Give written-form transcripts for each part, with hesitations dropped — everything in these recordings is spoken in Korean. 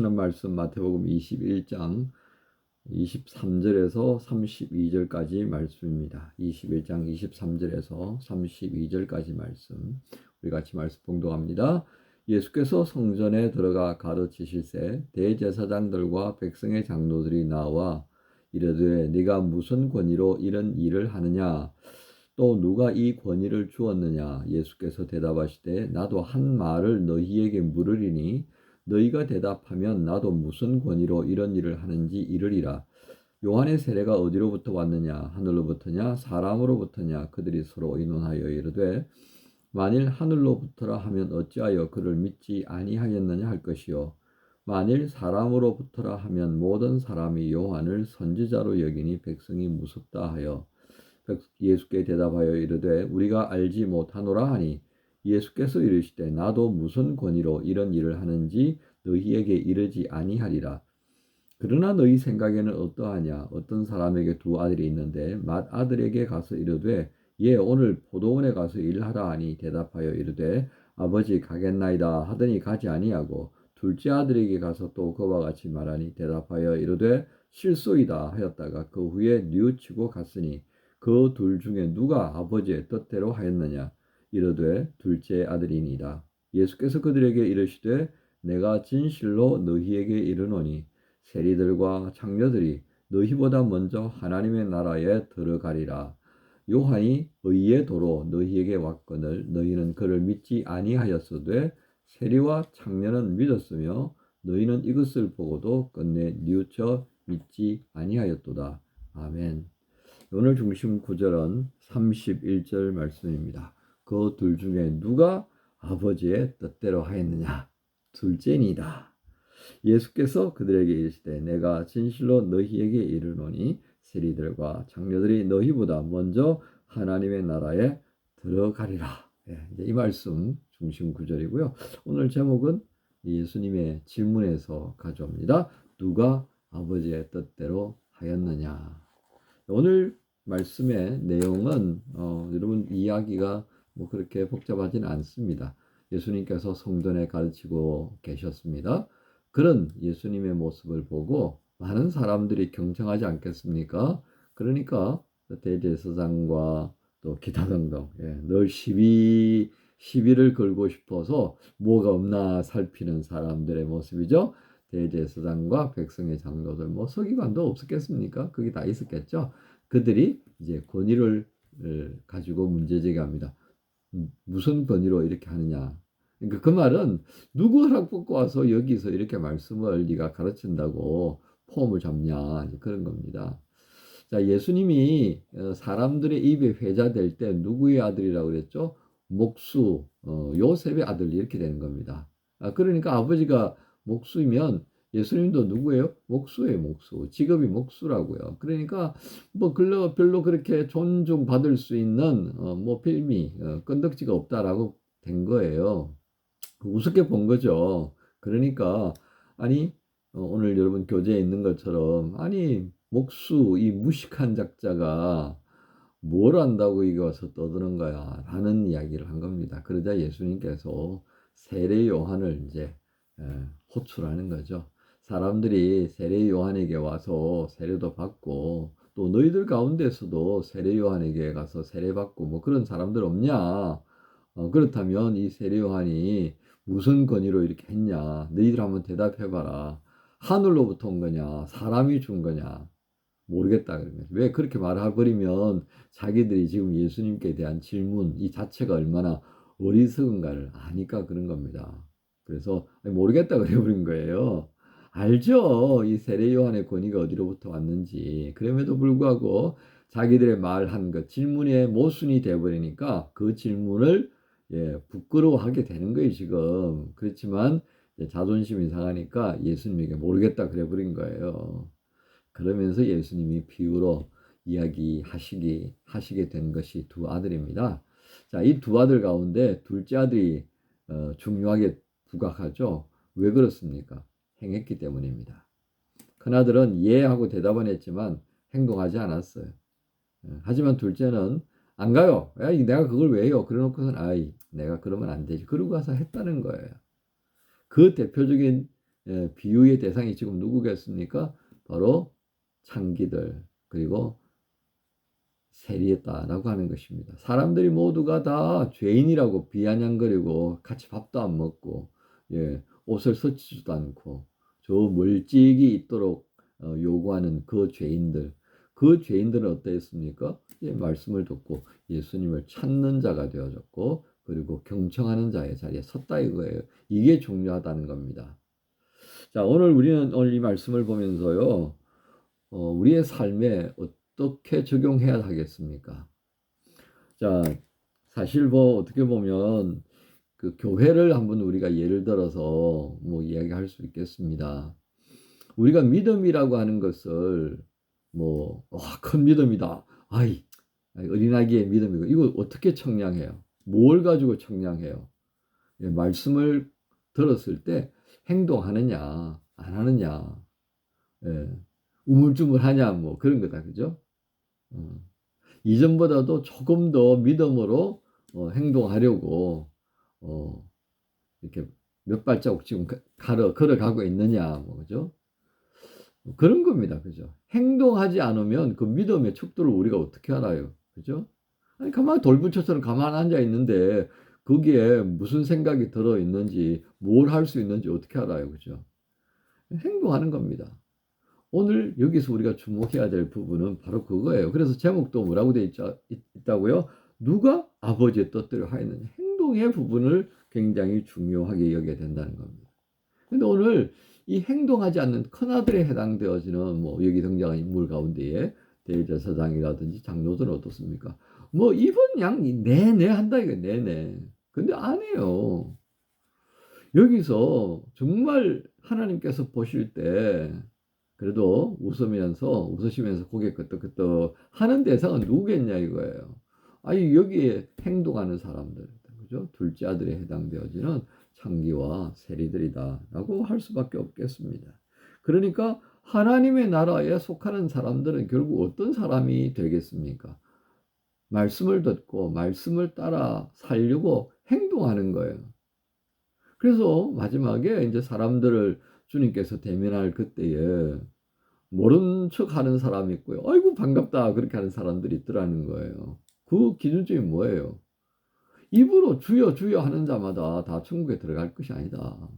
하는 말씀 마태복음 21장 23절에서 32절까지 말씀입니다. 21장 23절에서 32절까지 말씀. 우리 같이 말씀 봉독합니다. 예수께서 성전에 들어가 가르치실새 대제사장들과 백성의 장로들이 나와 이르되 네가 무슨 권위로 이런 일을 하느냐? 또 누가 이 권위를 주었느냐? 예수께서 대답하시되 나도 한 말을 너희에게 물으리니 너희가 대답하면 나도 무슨 권위로 이런 일을 하는지 이르리라. 요한의 세례가 어디로부터 왔느냐? 하늘로부터냐? 사람으로부터냐? 그들이 서로 의논하여 이르되 만일 하늘로부터라 하면 어찌하여 그를 믿지 아니하겠느냐 할 것이요 만일 사람으로부터라 하면 모든 사람이 요한을 선지자로 여기니 백성이 무섭다 하여 예수께 대답하여 이르되 우리가 알지 못하노라 하니 예수께서 이르시되 나도 무슨 권위로 이런 일을 하는지 너희에게 이르지 아니하리라. 그러나 너희 생각에는 어떠하냐? 어떤 사람에게 두 아들이 있는데 맏아들에게 가서 이르되 오늘 포도원에 가서 일하라 하니 대답하여 이르되 아버지 가겠나이다 하더니 가지 아니하고 둘째 아들에게 가서 또 그와 같이 말하니 대답하여 이르되 실소이다 하였다가 그 후에 뉘우치고 갔으니 그 둘 중에 누가 아버지의 뜻대로 하였느냐? 이르되 둘째 아들이니이다. 예수께서 그들에게 이르시되 내가 진실로 너희에게 이르노니 세리들과 장녀들이 너희보다 먼저 하나님의 나라에 들어가리라. 요한이 의의 도로 너희에게 왔거늘 너희는 그를 믿지 아니하였으되 세리와 장녀는 믿었으며 너희는 이것을 보고도 끝내 뉘우쳐 믿지 아니하였도다. 아멘. 오늘 중심 구절은 31절 말씀입니다. 그 둘 중에 누가 아버지의 뜻대로 하였느냐? 둘째니다. 예수께서 그들에게 이르시되 내가 진실로 너희에게 이르노니 세리들과 장녀들이 너희보다 먼저 하나님의 나라에 들어가리라. 이 말씀 중심 구절이고요. 오늘 제목은 예수님의 질문에서 가져옵니다. 누가 아버지의 뜻대로 하였느냐? 오늘 말씀의 내용은 여러분 이야기가 뭐 그렇게 복잡하지는 않습니다. 예수님께서 성전에 가르치고 계셨습니다. 그런 예수님의 모습을 보고 많은 사람들이 경청하지 않겠습니까? 그러니까 대제사장과 또 기타 등등 늘 시비를 걸고 싶어서 뭐가 없나 살피는 사람들의 모습이죠. 대제사장과 백성의 장로들 뭐 서기관도 없었겠습니까? 그게 다 있었겠죠. 그들이 이제 권위를 가지고 문제 제기합니다. 무슨 권위로 이렇게 하느냐? 그러니까 그 말은 누구 허락 받고 와서 여기서 이렇게 말씀을 네가 가르친다고 폼을 잡냐 그런 겁니다. 자, 예수님이 사람들의 입에 회자될 때 누구의 아들이라고 그랬죠? 목수 요셉의 아들 이렇게 되는 겁니다. 그러니까 아버지가 목수이면 예수님도 누구예요? 목수예요, 목수. 직업이 목수라고요. 그러니까 뭐 별로 그렇게 존중받을 수 있는 뭐 빌미, 건덕지가 없다라고 된 거예요. 우습게 본 거죠. 그러니까 아니 오늘 여러분 교재에 있는 것처럼 아니 목수 이 무식한 작자가 뭘 안다고 이게 와서 떠드는 거야 라는 이야기를 한 겁니다. 그러자 예수님께서 세례 요한을 이제 호출하는 거죠. 사람들이 세례 요한에게 와서 세례도 받고 또 너희들 가운데서도 세례 요한에게 가서 세례 받고 뭐 그런 사람들 없냐? 그렇다면 이 세례 요한이 무슨 권위로 이렇게 했냐? 너희들 한번 대답해봐라. 하늘로부터 온 거냐? 사람이 준 거냐? 모르겠다 그러면 왜 그렇게 말해버리면 자기들이 지금 예수님께 대한 질문 이 자체가 얼마나 어리석은가를 아니까 그런 겁니다. 그래서 모르겠다 그래버린 거예요. 알죠. 이 세례 요한의 권위가 어디로부터 왔는지. 그럼에도 불구하고 자기들의 말한 것 질문의 모순이 돼버리니까 그 질문을 부끄러워하게 되는 거예요 지금. 그렇지만 자존심이 상하니까 예수님에게 모르겠다 그래버린 거예요. 그러면서 예수님이 비유로 하시게 된 것이 두 아들입니다. 자, 이 두 아들 가운데 둘째 아들이 중요하게 부각하죠. 왜 그렇습니까? 행했기 때문입니다. 큰아들은 예 하고 대답은 했지만 행동하지 않았어요. 하지만 둘째는 안 가요. 야, 내가 그걸 왜 해요? 그래 놓고선 내가 그러면 안 되지. 그러고 가서 했다는 거예요. 그 대표적인 비유의 대상이 지금 누구겠습니까? 바로 창기들 그리고 세리였다라고 하는 것입니다. 사람들이 모두가 다 죄인이라고 비아냥거리고 같이 밥도 안 먹고 옷을 서치지도 않고 저 멀찍이 있도록 요구하는 그 죄인들은 어떠했습니까? 말씀을 듣고 예수님을 찾는 자가 되어졌고 그리고 경청하는 자의 자리에 섰다 이거예요. 이게 중요하다는 겁니다. 자, 우리는 오늘 이 말씀을 보면서요. 우리의 삶에 어떻게 적용해야 하겠습니까? 자, 사실 어떻게 보면 그 교회를 한번 우리가 예를 들어서 이야기할 수 있겠습니다. 우리가 믿음이라고 하는 것을 큰 믿음이다. 어린아기의 믿음이고 이거 어떻게 청량해요? 뭘 가지고 청량해요? 말씀을 들었을 때 행동하느냐 안 하느냐 우물쭈물하냐 그런 거다 그죠? 이전보다도 조금 더 믿음으로 행동하려고 이렇게 몇 발자국 지금 걸어가고 있느냐 그죠? 그런 겁니다 그죠? 행동하지 않으면 그 믿음의 척도를 우리가 어떻게 알아요 그죠? 아니 가만히 돌부처처럼 가만히 앉아 있는데 거기에 무슨 생각이 들어 있는지 뭘 할 수 있는지 어떻게 알아요 그죠? 행동하는 겁니다. 오늘 여기서 우리가 주목해야 될 부분은 바로 그거예요. 그래서 제목도 뭐라고 되어 있다고요? 누가 아버지의 뜻대로 하였느냐. 행동의 부분을 굉장히 중요하게 여겨야 된다는 겁니다. 근데 오늘 이 행동하지 않는 큰아들에 해당되어지는 여기 등장한 인물 가운데에 대제사장이라든지 장로들은 어떻습니까? 이번 양 내내 한다 이거 내내. 근데 안 해요. 여기서 정말 하나님께서 보실 때 그래도 웃으시면서 고개 끄덕끄덕 하는 대상은 누구겠냐 이거예요. 여기에 행동하는 사람들, 그죠? 둘째 아들에 해당되어지는 창기와 세리들이다라고 할 수밖에 없겠습니다. 그러니까 하나님의 나라에 속하는 사람들은 결국 어떤 사람이 되겠습니까? 말씀을 듣고 말씀을 따라 살려고 행동하는 거예요. 그래서 마지막에 이제 사람들을 주님께서 대면할 그때에 모른 척 하는 사람이 있고요. 아이고 반갑다 그렇게 하는 사람들이 있더라는 거예요. 그 기준점이 뭐예요? 입으로 주여 주여 하는 자마다 다 천국에 들어갈 것이 아니다.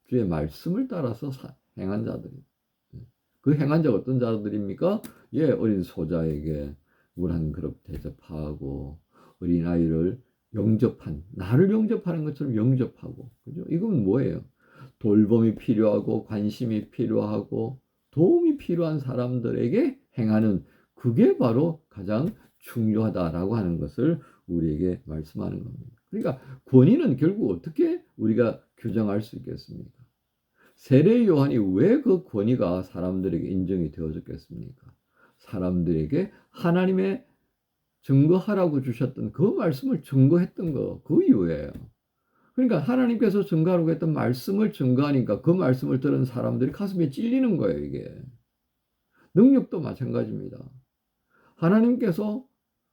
주의 말씀을 따라서 행한 자들이. 그 행한 자가 어떤 자들입니까? 어린 소자에게 물 한 그릇 대접하고 어린아이를 나를 영접하는 것처럼 영접하고, 그죠? 이건 뭐예요? 돌봄이 필요하고, 관심이 필요하고, 도움이 필요한 사람들에게 행하는 그게 바로 가장 중요하다라고 하는 것을 우리에게 말씀하는 겁니다. 그러니까 권위는 결국 어떻게 우리가 규정할 수 있겠습니까? 세례 요한이 왜 그 권위가 사람들에게 인정이 되어졌겠습니까? 사람들에게 하나님의 증거하라고 주셨던 그 말씀을 증거했던 그 이유예요. 그러니까 하나님께서 증거하라고 했던 말씀을 증거하니까 그 말씀을 들은 사람들이 가슴에 찔리는 거예요, 이게. 능력도 마찬가지입니다. 하나님께서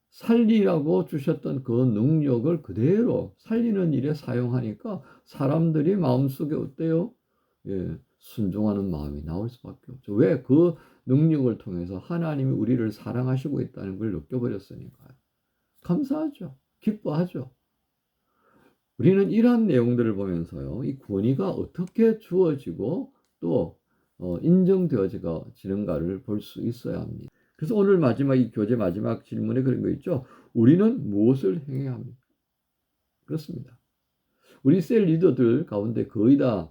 살리라고 주셨던 그 능력을 그대로 살리는 일에 사용하니까 사람들이 마음속에 어때요? 순종하는 마음이 나올 수밖에 없죠. 왜? 그 능력을 통해서 하나님이 우리를 사랑하시고 있다는 걸 느껴버렸으니까요. 감사하죠. 기뻐하죠. 우리는 이러한 내용들을 보면서요. 이 권위가 어떻게 주어지고 또 인정되어지는가를 볼 수 있어야 합니다. 그래서 오늘 이 교재 마지막 질문에 그런 거 있죠. 우리는 무엇을 행해야 합니까? 그렇습니다. 우리 셀 리더들 가운데 거의 다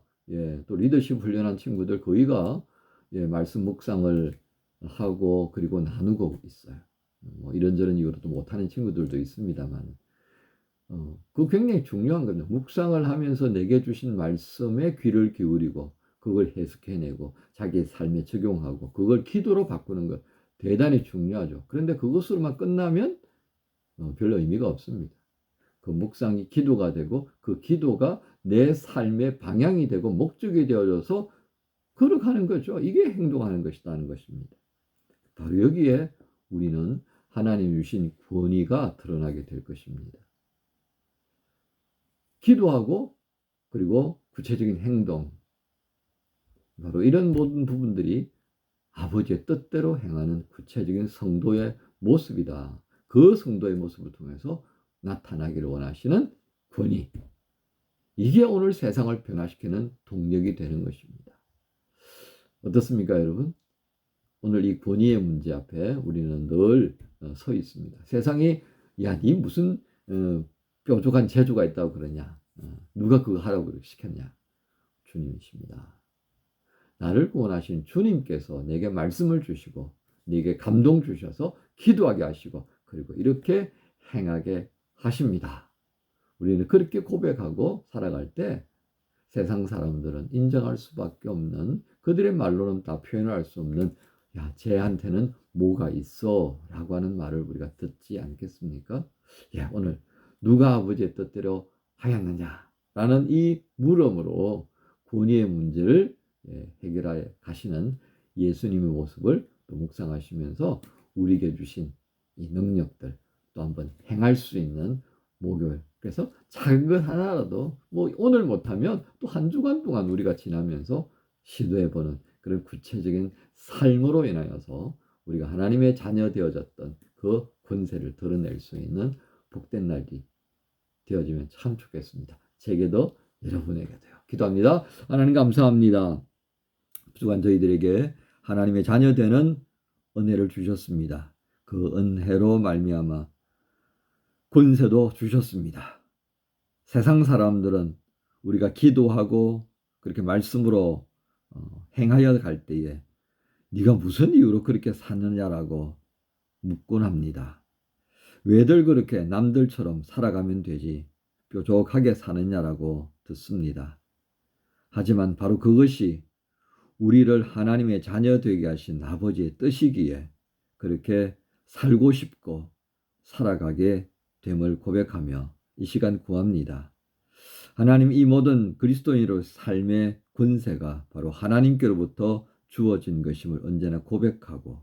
또 리더십 훈련한 친구들 거의가 말씀 묵상을 하고 그리고 나누고 있어요. 이런저런 이유로 또 못하는 친구들도 있습니다만 그거 굉장히 중요한 겁니다. 묵상을 하면서 내게 주신 말씀에 귀를 기울이고 그걸 해석해내고 자기의 삶에 적용하고 그걸 기도로 바꾸는 것 대단히 중요하죠. 그런데 그것으로만 끝나면 별로 의미가 없습니다. 그 묵상이 기도가 되고 그 기도가 내 삶의 방향이 되고 목적이 되어져서 걸어가는 거죠. 이게 행동하는 것이라는 것입니다. 바로 여기에 우리는 하나님 주신 권위가 드러나게 될 것입니다. 기도하고 그리고 구체적인 행동, 바로 이런 모든 부분들이 아버지의 뜻대로 행하는 구체적인 성도의 모습이다. 그 성도의 모습을 통해서 나타나기를 원하시는 권위. 이게 오늘 세상을 변화시키는 동력이 되는 것입니다. 어떻습니까, 여러분? 오늘 이 권위의 문제 앞에 우리는 늘 서 있습니다. 세상이 야, 니 무슨 뾰족한 재주가 있다고 그러냐? 누가 그거 하라고 시켰냐? 주님이십니다. 나를 구원하신 주님께서 내게 말씀을 주시고 내게 감동 주셔서 기도하게 하시고 그리고 이렇게 행하게 하십니다. 우리는 그렇게 고백하고 살아갈 때 세상 사람들은 인정할 수밖에 없는, 그들의 말로는 다 표현할 수 없는, 야, 쟤한테는 뭐가 있어 라고 하는 말을 우리가 듣지 않겠습니까? 예, 오늘 누가 아버지의 뜻대로 하였느냐 라는 이 물음으로 권위의 문제를 해결하여 가시는 예수님의 모습을 또 묵상하시면서 우리에게 주신 이 능력들 또 한번 행할 수 있는 목요일, 그래서 작은 것 하나라도 뭐 오늘 못하면 또 한 주간 동안 우리가 지나면서 시도해보는 그런 구체적인 삶으로 인하여서 우리가 하나님의 자녀 되어졌던 그 권세를 드러낼 수 있는 복된 날이 되어지면 참 좋겠습니다. 제게도 여러분에게도요. 기도합니다. 하나님 감사합니다. 주간 저희들에게 하나님의 자녀 되는 은혜를 주셨습니다. 그 은혜로 말미암아 권세도 주셨습니다. 세상 사람들은 우리가 기도하고 그렇게 말씀으로 행하여 갈 때에 네가 무슨 이유로 그렇게 사느냐라고 묻곤 합니다. 왜들 그렇게 남들처럼 살아가면 되지 뾰족하게 사느냐라고 듣습니다. 하지만 바로 그것이 우리를 하나님의 자녀 되게 하신 아버지의 뜻이기에 그렇게 살고 싶고 살아가게 됨을 고백하며 이 시간 구합니다. 하나님, 이 모든 그리스도인으로 삶의 권세가 바로 하나님께로부터 주어진 것임을 언제나 고백하고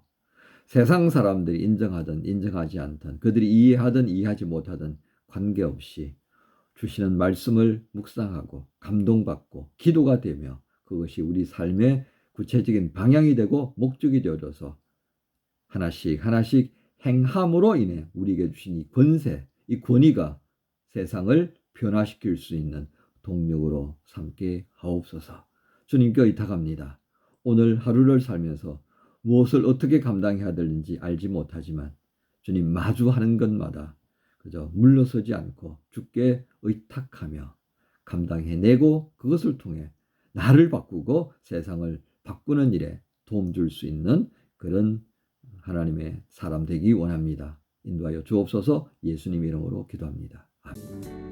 세상 사람들이 인정하든 인정하지 않든 그들이 이해하든 이해하지 못하든 관계없이 주시는 말씀을 묵상하고 감동받고 기도가 되며 그것이 우리 삶의 구체적인 방향이 되고 목적이 되어져서 하나씩 하나씩 행함으로 인해 우리에게 주신 이 권세, 이 권위가 세상을 변화시킬 수 있는 동력으로 삼게 하옵소서. 주님께 의탁합니다. 오늘 하루를 살면서 무엇을 어떻게 감당해야 되는지 알지 못하지만 주님 마주하는 것마다 그저 물러서지 않고 주께 의탁하며 감당해내고 그것을 통해 나를 바꾸고 세상을 바꾸는 일에 도움 줄 수 있는 그런 하나님의 사람 되기 원합니다. 인도하여 주옵소서. 예수님 이름으로 기도합니다. 아멘.